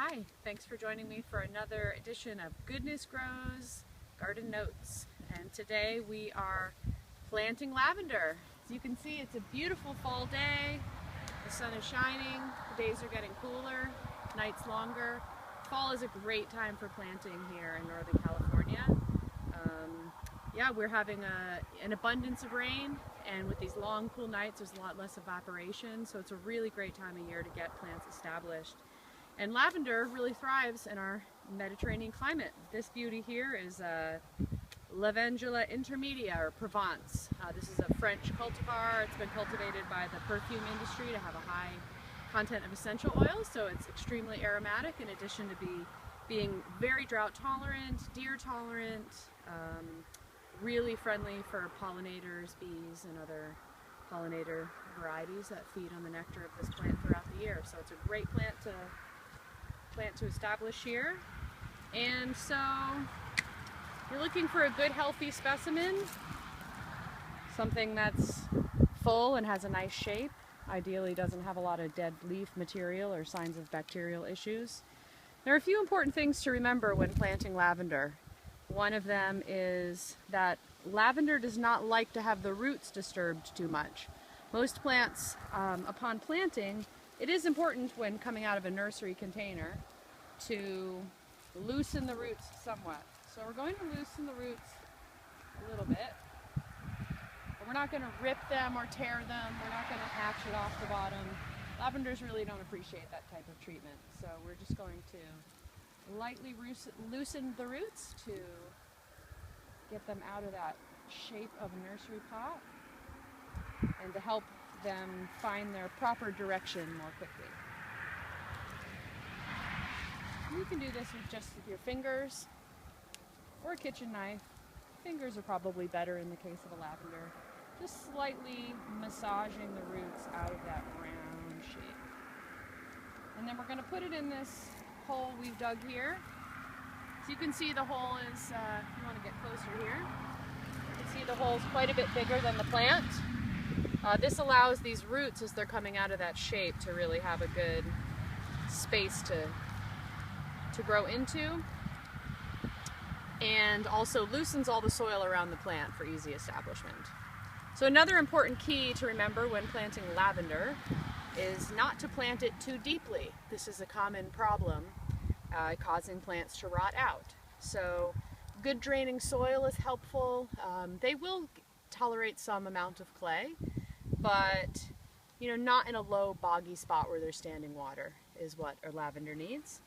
Hi, thanks for joining me for another edition of Goodness Grows Garden Notes. And today we are planting lavender. As you can see, it's a beautiful fall day. The sun is shining, the days are getting cooler, nights longer. Fall is a great time for planting here in Northern California. We're having an abundance of rain, and with these long, cool nights, there's a lot less evaporation, so it's a really great time of year to get plants established. And lavender really thrives in our Mediterranean climate. This beauty here is Lavender intermedia, or Provence. This is a French cultivar. It's been cultivated by the perfume industry to have a high content of essential oils, so it's extremely aromatic in addition to being very drought tolerant, deer tolerant, really friendly for pollinators, bees, and other pollinator varieties that feed on the nectar of this plant throughout the year. So it's a great plant to establish here. And so you're looking for a good healthy specimen, something that's full and has a nice shape, ideally doesn't have a lot of dead leaf material or signs of bacterial issues. There are a few important things to remember when planting lavender. One of them is that lavender does not like to have the roots disturbed too much. Most plants, upon planting, it is important when coming out of a nursery container to loosen the roots somewhat. So we're going to loosen the roots a little bit. But we're not going to rip them or tear them. We're not going to hatchet off the bottom. Lavenders really don't appreciate that type of treatment. So we're just going to lightly loosen the roots to get them out of that shape of a nursery pot and to help them find their proper direction more quickly. You can do this with just your fingers or a kitchen knife. Fingers are probably better in the case of a lavender. Just slightly massaging the roots out of that round shape. And then we're going to put it in this hole we've dug here. So you can see the hole is, if you want to get closer here, you can see the hole is quite a bit bigger than the plant. This allows these roots, as they're coming out of that shape, to really have a good space to grow into, and also loosens all the soil around the plant for easy establishment. So another important key to remember when planting lavender is not to plant it too deeply. This is a common problem causing plants to rot out. So good draining soil is helpful. They will tolerate some amount of clay, but not in a low boggy spot where there's standing water is what our lavender needs.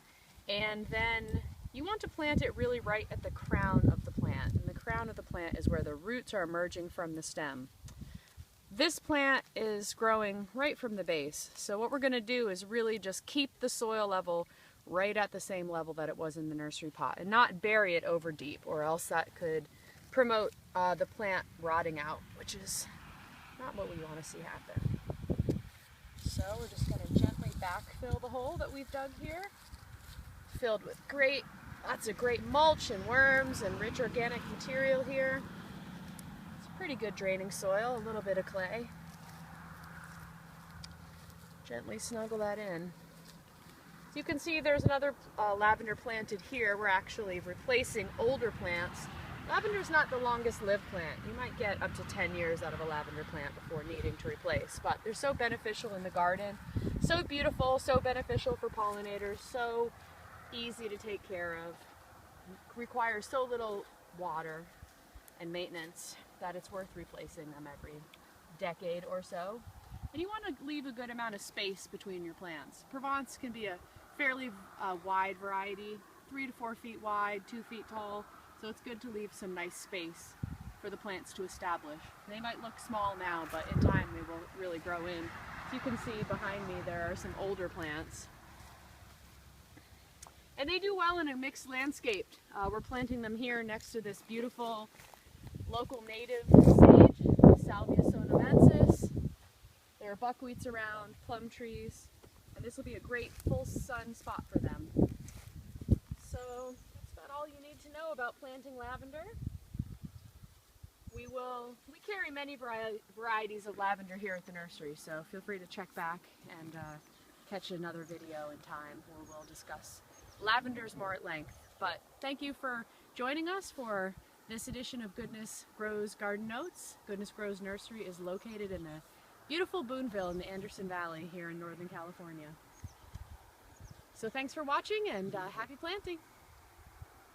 And then you want to plant it really right at the crown of the plant. And the crown of the plant is where the roots are emerging from the stem. This plant is growing right from the base. So what we're going to do is really just keep the soil level right at the same level that it was in the nursery pot and not bury it over deep, or else that could promote the plant rotting out, which is not what we want to see happen. So we're just going to gently backfill the hole that we've dug here, filled with lots of great mulch and worms and rich organic material here. It's pretty good draining soil, a little bit of clay. Gently snuggle that in. So you can see there's another lavender planted here. We're actually replacing older plants. Lavender's not the longest lived plant. You might get up to 10 years out of a lavender plant before needing to replace, but they're so beneficial in the garden, so beautiful, so beneficial for pollinators, so easy to take care of, requires so little water and maintenance that it's worth replacing them every decade or so. And you want to leave a good amount of space between your plants. Provence can be a fairly wide variety, 3 to 4 feet wide, 2 feet tall, so it's good to leave some nice space for the plants to establish. They might look small now, but in time they will really grow in. So you can see behind me there are some older plants. And they do well in a mixed landscape. We're planting them here next to this beautiful local native sage, Salvia sonomensis. There are buckwheats around, plum trees, and this will be a great full sun spot for them. So that's about all you need to know about planting lavender. We carry many varieties of lavender here at the nursery, so feel free to check back and catch another video in time where we'll discuss lavenders more at length. But thank you for joining us for this edition of Goodness Grows Garden Notes. Goodness Grows Nursery is located in the beautiful Boonville in the Anderson Valley here in Northern California. So thanks for watching and happy planting!